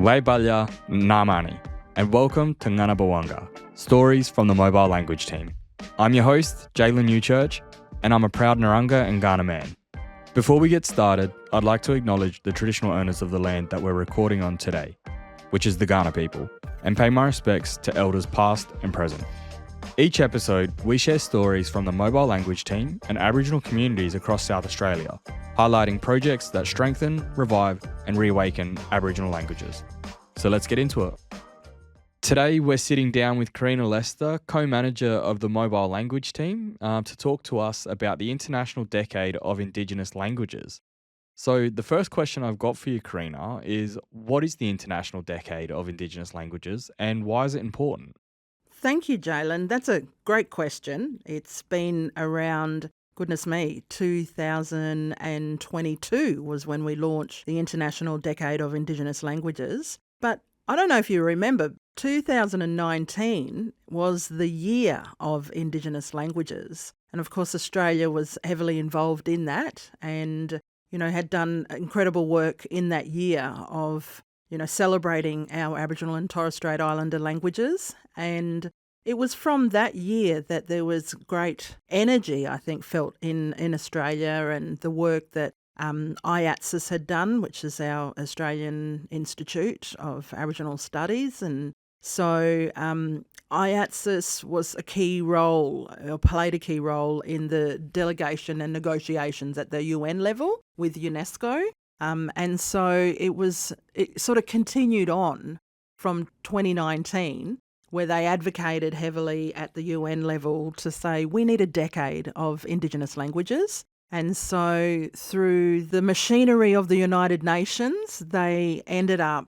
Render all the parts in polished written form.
Weibalya Namani, and welcome to Nganabawanga, Stories from the Mobile Language Team. I'm your host, Jaylon Newchurch, and I'm a proud Narungga and Kaurna man. Before we get started, I'd like to acknowledge the traditional owners of the land that we're recording on today, which is the Kaurna people, and pay my respects to elders past and present. Each episode, we share stories from the Mobile Language Team and Aboriginal communities across South Australia, highlighting projects that strengthen, revive, and reawaken Aboriginal languages. So let's get into it. Today, we're sitting down with Karina Lester, co-manager of the Mobile Language Team, to talk to us about the International Decade of Indigenous Languages. So the first question I've got for you, Karina, is what is the International Decade of Indigenous Languages and why is it important? Thank you, Jaylon. That's a great question. It's been around, 2022 was when we launched the International Decade of Indigenous Languages. But I don't know if you remember, 2019 was the year of Indigenous languages. And of course, Australia was heavily involved in that and, had done incredible work in that year of celebrating our Aboriginal and Torres Strait Islander languages. And it was from that year that there was great energy, I think, felt in Australia and the work that IATSIS had done, which is our Australian Institute of Aboriginal Studies. And so IATSIS was a key role, or played a key role in the delegation and negotiations at the UN level with UNESCO. And so it sort of continued on from 2019, where they advocated heavily at the UN level to say we need a decade of Indigenous languages. And so through the machinery of the United Nations, they ended up,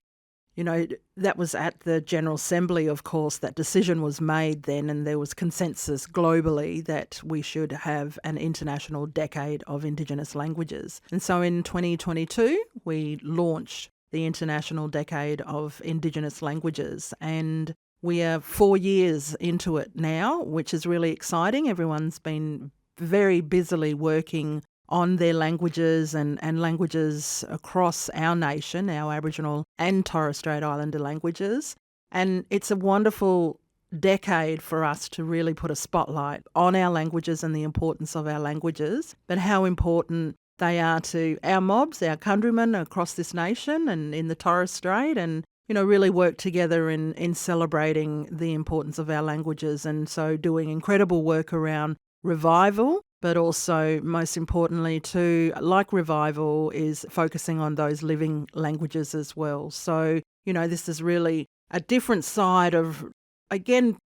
that was at the General Assembly, of course, that decision was made then, and there was consensus globally that we should have an international decade of Indigenous languages. And so in 2022, we launched the International Decade of Indigenous Languages, and we are 4 years into it now, which is really exciting. Everyone's been very busily working on their languages and languages across our nation, our Aboriginal and Torres Strait Islander languages. And it's a wonderful decade for us to really put a spotlight on our languages and the importance of our languages, but how important they are to our mobs, our countrymen across this nation and in the Torres Strait, and really work together in celebrating the importance of our languages, and so doing incredible work around revival, but also most importantly too, like revival, is focusing on those living languages as well. So, this is really a different side of, again,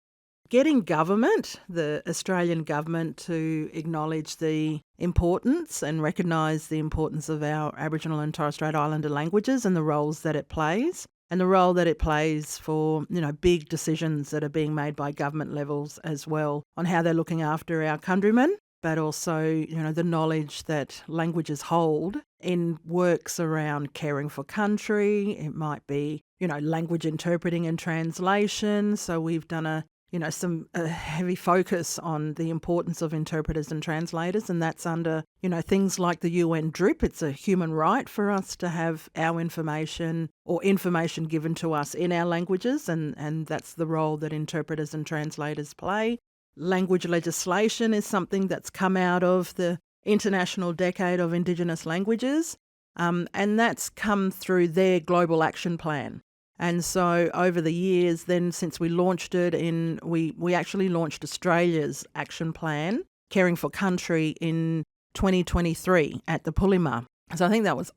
getting government, the Australian government, to acknowledge the importance and recognise the importance of our Aboriginal and Torres Strait Islander languages and the roles that it plays. And the role that it plays for, big decisions that are being made by government levels as well on how they're looking after our countrymen, but also, the knowledge that languages hold in works around caring for country. It might be, language interpreting and translation. So we've done a heavy focus on the importance of interpreters and translators, and that's under, things like the UN DRIP. It's a human right for us to have our information or information given to us in our languages, and that's the role that interpreters and translators play. Language legislation is something that's come out of the International Decade of Indigenous Languages, and that's come through their Global Action Plan. And so over the years, then since we launched it we actually launched Australia's action plan, Caring for Country, in 2023 at the Pulima. So I think that was,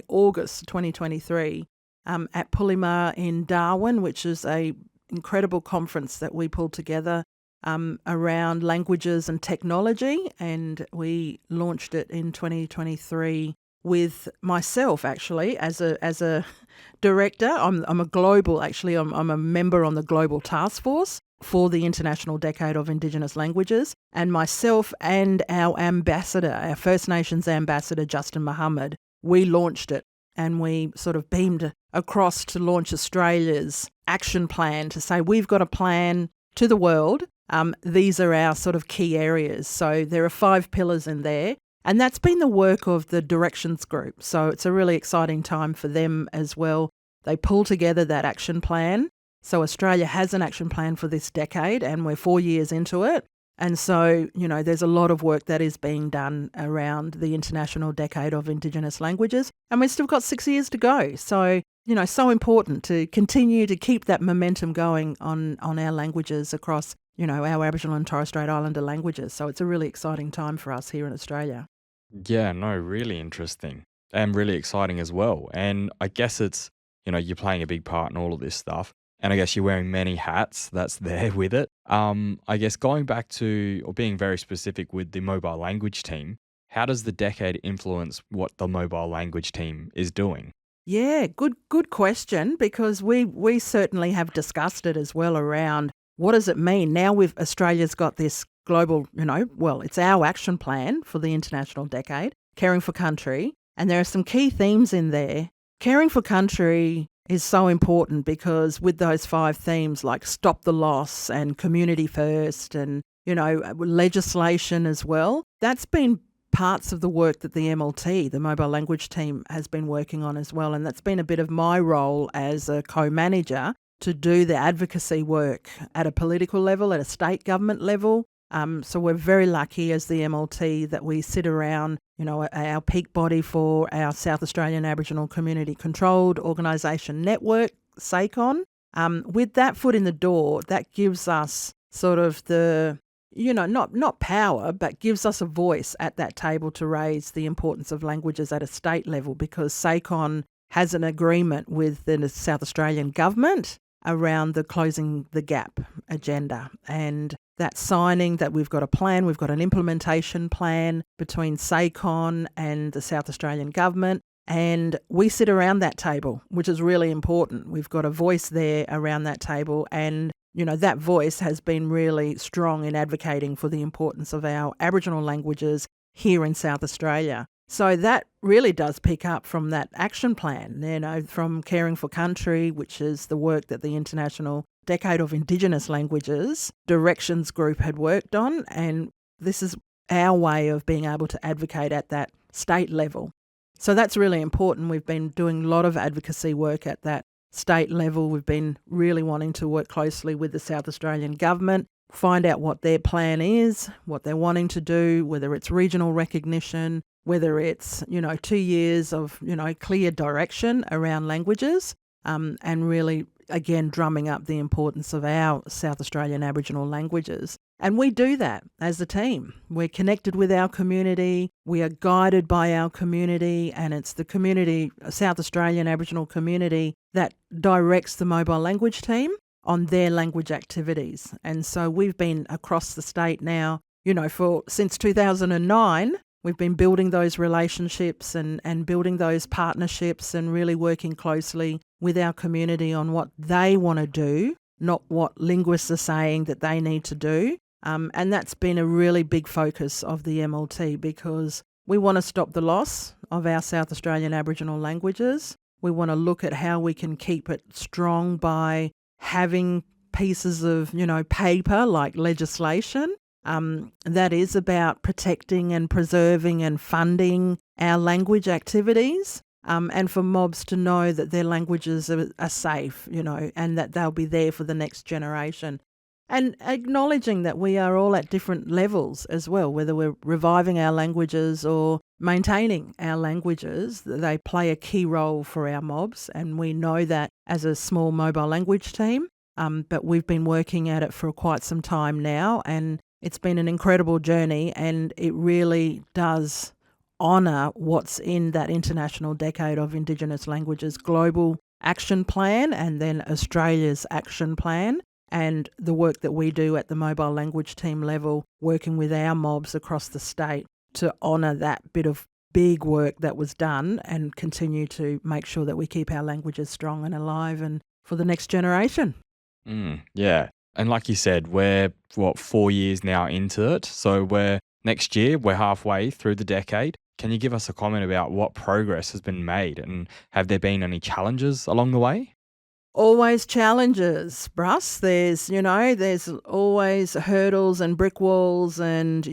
August 2023 at Pulima in Darwin, which is a incredible conference that we pulled together around languages and technology. And we launched it in 2023 with myself, actually, as a director. I'm a global, actually, I'm a member on the Global Task Force for the International Decade of Indigenous Languages, and myself and our ambassador, our First Nations ambassador, Justin Muhammad, we launched it, and we sort of beamed across to launch Australia's action plan to say we've got a plan to the world. These are our sort of key areas. So there are 5 pillars in there. And that's been the work of the Directions Group. So it's a really exciting time for them as well. they pull together that action plan. So Australia has an action plan for this decade, and we're 4 years into it. And so, there's a lot of work that is being done around the International Decade of Indigenous Languages, and we've still got 6 years to go. So, so important to continue to keep that momentum going on our languages across, our Aboriginal and Torres Strait Islander languages. So it's a really exciting time for us here in Australia. Yeah, no, really interesting and really exciting as well. And I guess it's, you're playing a big part in all of this stuff. And I guess you're wearing many hats that's there with it. I guess going back to, or being very specific with the mobile language team, how does the decade influence what the mobile language team is doing? Yeah, good question, because we certainly have discussed it as well around what does it mean now Australia's got this global, it's our action plan for the International Decade, Caring for Country, and there are some key themes in there. Caring for Country is so important because with those 5 themes like stop the loss and community first and, legislation as well, that's been parts of the work that the MLT, the Mobile Language Team, has been working on as well. And that's been a bit of my role as a co-manager to do the advocacy work at a political level, at a state government level. So we're very lucky as the MLT that we sit around, our peak body for our South Australian Aboriginal Community Controlled Organisation Network, SACON. With that foot in the door, that gives us sort of the, not power, but gives us a voice at that table to raise the importance of languages at a state level, because SACON has an agreement with the South Australian government around the Closing the Gap agenda. And that signing that we've got a plan, we've got an implementation plan between SACON and the South Australian government, and we sit around that table, which is really important. We've got a voice there around that table, and that voice has been really strong in advocating for the importance of our Aboriginal languages here in South Australia. So that really does pick up from that action plan, from Caring for Country, which is the work that the International Decade of Indigenous Languages Directions Group had worked on. And this is our way of being able to advocate at that state level. So that's really important. We've been doing a lot of advocacy work at that state level. We've been really wanting to work closely with the South Australian government, find out what their plan is, what they're wanting to do, whether it's regional recognition, whether it's, 2 years of, clear direction around languages, and really, again, drumming up the importance of our South Australian Aboriginal languages. And we do that as a team. We're connected with our community, we are guided by our community, and it's the community, South Australian Aboriginal community, that directs the mobile language team on their language activities. And so we've been across the state now, since 2009, we've been building those relationships and building those partnerships and really working closely with our community on what they want to do, not what linguists are saying that they need to do. And that's been a really big focus of the MLT, because we want to stop the loss of our South Australian Aboriginal languages. We want to look at how we can keep it strong by having pieces of, paper like legislation that is about protecting and preserving and funding our language activities, and for mobs to know that their languages are safe, and that they'll be there for the next generation. And acknowledging that we are all at different levels as well, whether we're reviving our languages or maintaining our languages, they play a key role for our mobs. And we know that as a small mobile language team, but we've been working at it for quite some time now, and it's been an incredible journey, and it really does honour what's in that International Decade of Indigenous Languages Global Action Plan, and then Australia's Action Plan, and the work that we do at the mobile language team level, working with our mobs across the state to honour that bit of big work that was done and continue to make sure that we keep our languages strong and alive and for the next generation. Yeah. And like you said, we're, 4 years now into it. So next year, we're halfway through the decade. Can you give us a comment about what progress has been made, and have there been any challenges along the way? Always challenges, Bruss. There's always hurdles and brick walls and,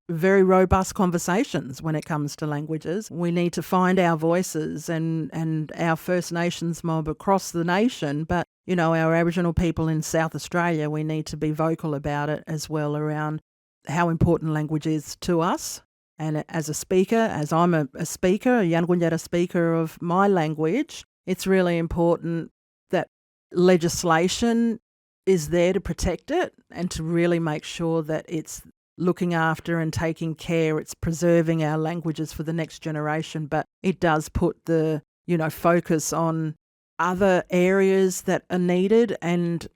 very robust conversations when it comes to languages. We need to find our voices and our First Nations mob across the nation, but, our Aboriginal people in South Australia, we need to be vocal about it as well around how important language is to us. And as a speaker, as I'm a speaker, a Yankunytjatjara speaker of my language, it's really important that legislation is there to protect it and to really make sure that it's looking after and taking care, it's preserving our languages for the next generation. But it does put the, focus on other areas that are needed. And,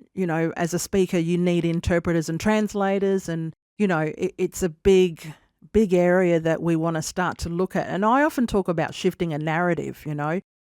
as a speaker, you need interpreters and translators. And, it's a big area that we want to start to look at. And I often talk about shifting a narrative,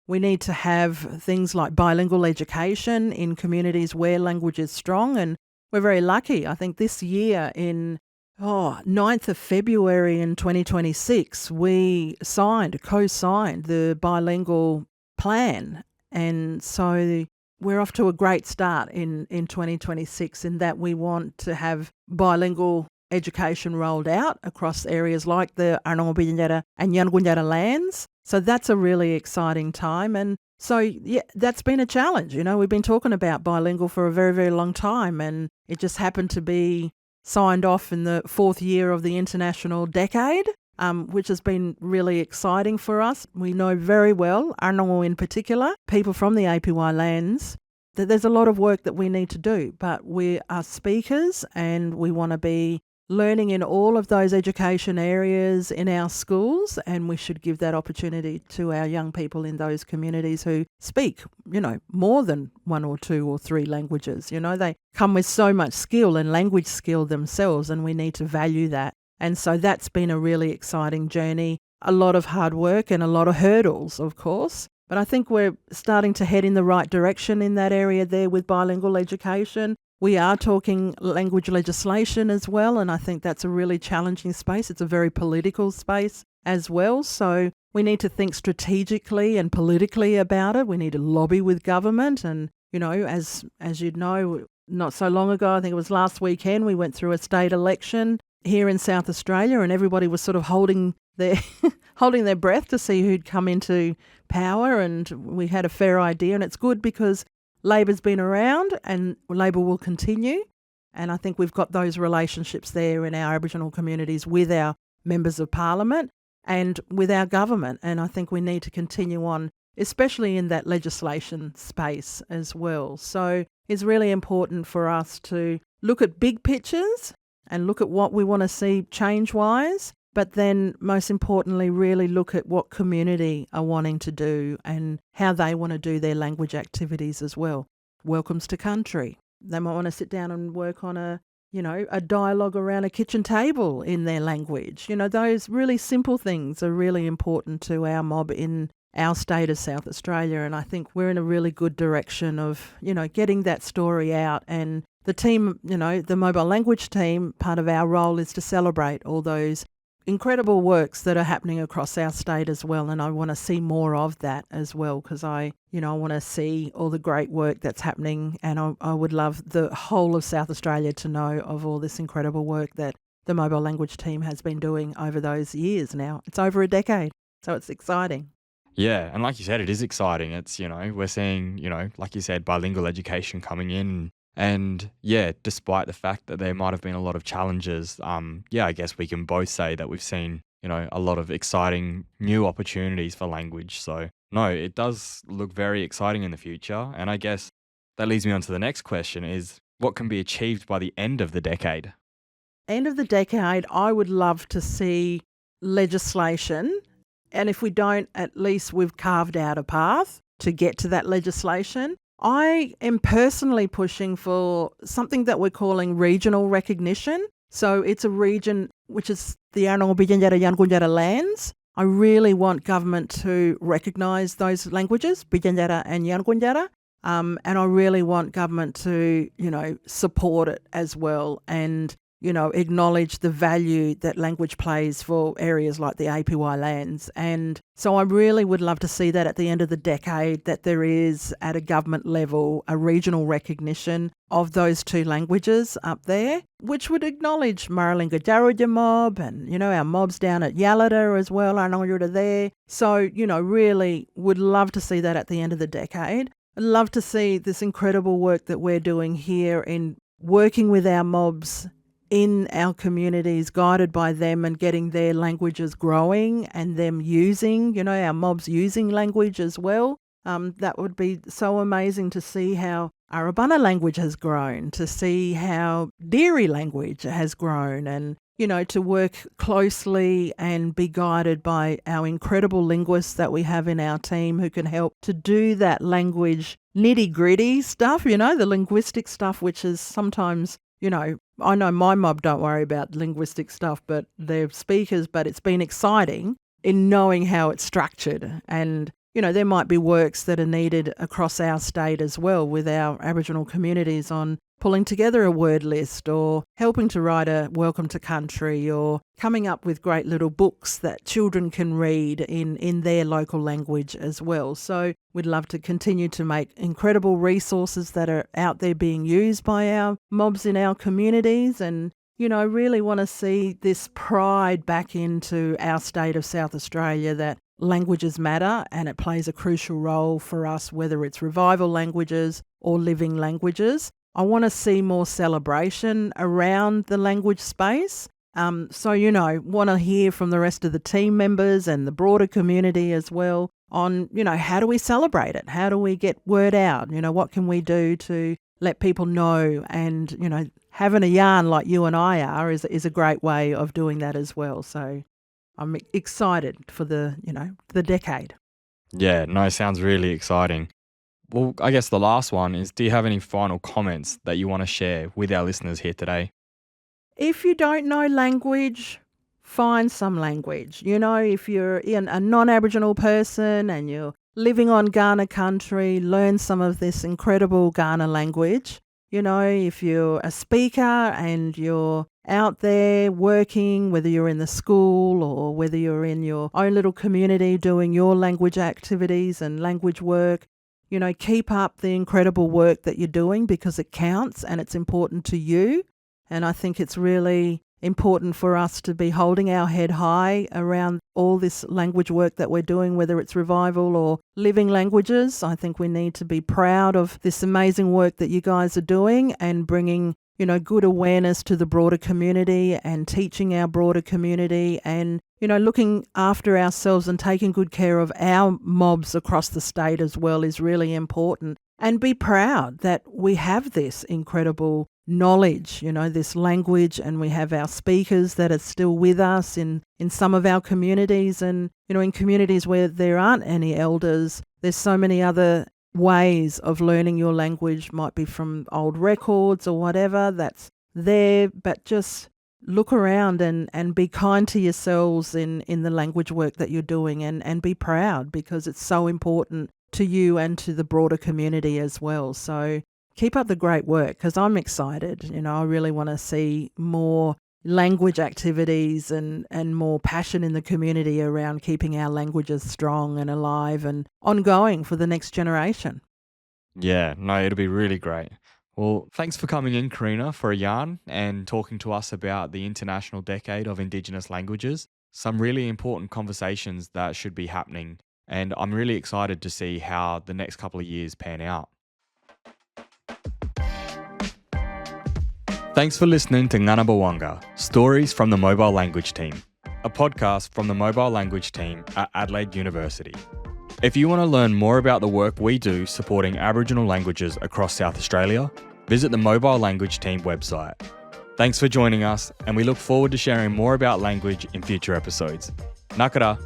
We need to have things like bilingual education in communities where language is strong. And we're very lucky. I think this year in 9th of February in 2026, we co-signed the bilingual plan. And so we're off to a great start in 2026 in that we want to have bilingual education rolled out across areas like the Aboriginal and Yankunytjatjara lands. So that's a really exciting time. And so, that's been a challenge. We've been talking about bilingual for a very, very long time, and it just happened to be signed off in the 4th year of the International Decade, which has been really exciting for us. We know very well, Arnongo in particular, people from the APY lands, that there's a lot of work that we need to do, but we are speakers and we want to be learning in all of those education areas in our schools, and we should give that opportunity to our young people in those communities who speak, more than 1 or 2 or 3 languages. They come with so much skill and language skill themselves, and we need to value that. And so that's been a really exciting journey, a lot of hard work and a lot of hurdles, of course. But I think we're starting to head in the right direction in that area there with bilingual education. We are talking language legislation as well, and I think that's a really challenging space. It's a very political space as well, so we need to think strategically and politically about it. We need to lobby with government, and, as you'd know, not so long ago, I think it was last weekend, we went through a state election here in South Australia, and everybody was sort of holding their breath to see who'd come into power, and we had a fair idea, and it's good because Labor's been around and Labor will continue. And I think we've got those relationships there in our Aboriginal communities with our members of Parliament and with our government. And I think we need to continue on, especially in that legislation space as well. So it's really important for us to look at big pictures and look at what we want to see change-wise, but then most importantly, really look at what community are wanting to do and how they want to do their language activities as well. Welcomes to country. They might want to sit down and work on a dialogue around a kitchen table in their language. Those really simple things are really important to our mob in our state of South Australia. And I think we're in a really good direction of, getting that story out. And the team, the mobile language team, part of our role is to celebrate all those incredible works that are happening across our state as well, and I want to see more of that as well because I want to see all the great work that's happening, and I would love the whole of South Australia to know of all this incredible work that the mobile language team has been doing over those years now. It's over a decade, so it's exciting. Yeah, and like you said, it is exciting. It's, we're seeing, like you said, bilingual education coming in. And despite the fact that there might have been a lot of challenges, I guess we can both say that we've seen, a lot of exciting new opportunities for language. So no, it does look very exciting in the future. And I guess that leads me on to the next question is what can be achieved by the end of the decade? End of the decade, I would love to see legislation. And if we don't, at least we've carved out a path to get to that legislation. I am personally pushing for something that we're calling regional recognition. So it's a region which is the Aboriginal Yankunytjatjara lands. I really want government to recognise those languages, Bilingual and Yankunytjatjara, and I really want government to, support it as well. And, acknowledge the value that language plays for areas like the APY lands. And so I really would love to see that at the end of the decade, that there is at a government level a regional recognition of those two languages up there, which would acknowledge Maralinga mob and, our mobs down at Yalada as well. I know you're there. So, really would love to see that at the end of the decade. I'd love to see this incredible work that we're doing here in working with our mobs in our communities, guided by them and getting their languages growing and them using, our mobs using language as well. That would be so amazing to see how Arabana language has grown, to see how Diri language has grown, and, to work closely and be guided by our incredible linguists that we have in our team who can help to do that language nitty-gritty stuff, the linguistic stuff, which is sometimes, I know my mob don't worry about linguistic stuff, but they're speakers, but it's been exciting in knowing how it's structured. And, there might be works that are needed across our state as well with our Aboriginal communities on pulling together a word list or helping to write a welcome to country or coming up with great little books that children can read in their local language as well. So we'd love to continue to make incredible resources that are out there being used by our mobs in our communities, and, really want to see this pride back into our state of South Australia that languages matter and it plays a crucial role for us, whether it's revival languages or living languages. I want to see more celebration around the language space. Want to hear from the rest of the team members and the broader community as well on, how do we celebrate it? How do we get word out? What can we do to let people know? And, having a yarn like you and I are is a great way of doing that as well. So I'm excited for the decade. Yeah, no, sounds really exciting. Well, I guess the last one is, do you have any final comments that you want to share with our listeners here today? If you don't know language, find some language. If you're a non-Aboriginal person and you're living on Kaurna country, learn some of this incredible Kaurna language. If you're a speaker and you're out there working, whether you're in the school or whether you're in your own little community doing your language activities and language work, keep up the incredible work that you're doing because it counts and it's important to you. And I think it's really important for us to be holding our head high around all this language work that we're doing, whether it's revival or living languages. I think we need to be proud of this amazing work that you guys are doing and bringing, good awareness to the broader community and teaching our broader community and, looking after ourselves and taking good care of our mobs across the state as well is really important. And be proud that we have this incredible knowledge, this language, and we have our speakers that are still with us in some of our communities. And, in communities where there aren't any elders, there's so many other ways of learning your language, might be from old records or whatever that's there, but just look around and be kind to yourselves in the language work that you're doing and be proud because it's so important to you and to the broader community as well. So keep up the great work because I'm excited. I really want to see more language activities and more passion in the community around keeping our languages strong and alive and ongoing for the next generation. Yeah, no, it'll be really great. Well, thanks for coming in, Karina, for a yarn and talking to us about the International Decade of Indigenous Languages. Some really important conversations that should be happening, and I'm really excited to see how the next couple of years pan out. Thanks for listening to Ngana Bawanga, Stories from the Mobile Language Team, a podcast from the Mobile Language Team at Adelaide University. If you want to learn more about the work we do supporting Aboriginal languages across South Australia, visit the Mobile Language Team website. Thanks for joining us, and we look forward to sharing more about language in future episodes. Nakara.